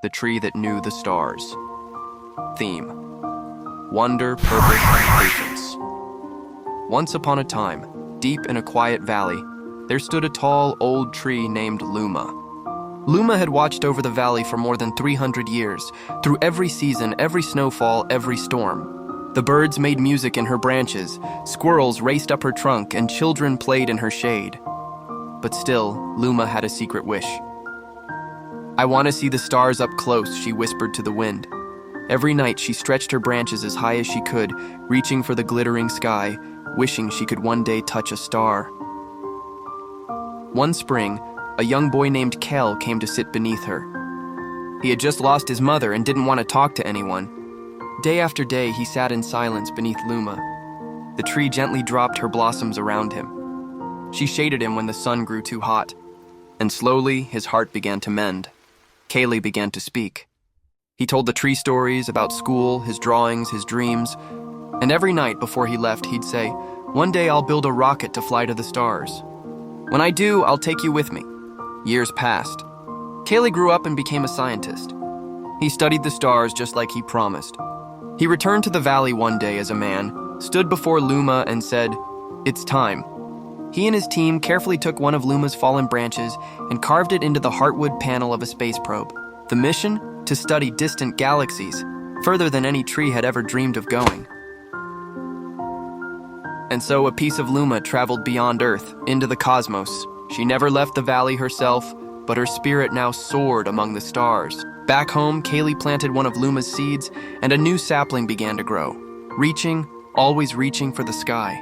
the tree that knew the stars. Theme: wonder, purpose, and patience. Once upon a time, deep in a quiet valley, there stood a tall, old tree named Luma. Luma had watched over the valley for more than 300 years, through every season, every snowfall, every storm. The birds made music in her branches, squirrels raced up her trunk, and children played in her shade. But still, Luma had a secret wish. "I want to see the stars up close," she whispered to the wind. Every night she stretched her branches as high as she could, reaching for the glittering sky, wishing she could one day touch a star. One spring, a young boy named Kel came to sit beneath her. He had just lost his mother and didn't want to talk to anyone. Day after day, he sat in silence beneath Luma. The tree gently dropped her blossoms around him. She shaded him when the sun grew too hot, and slowly his heart began to mend. Kaylee began to speak. He told the tree stories about school, his drawings, his dreams, and every night before he left, he'd say, "One day I'll build a rocket to fly to the stars. When I do, I'll take you with me." Years passed. Kaylee grew up and became a scientist. He studied the stars just like he promised. He returned to the valley one day as a man, stood before Luma and said, "It's time." He and his team carefully took one of Luma's fallen branches and carved it into the heartwood panel of a space probe. The mission? To study distant galaxies, further than any tree had ever dreamed of going. And so a piece of Luma traveled beyond Earth, into the cosmos. She never left the valley herself, but her spirit now soared among the stars. Back home, Kaylee planted one of Luma's seeds, and a new sapling began to grow, reaching, always reaching for the sky.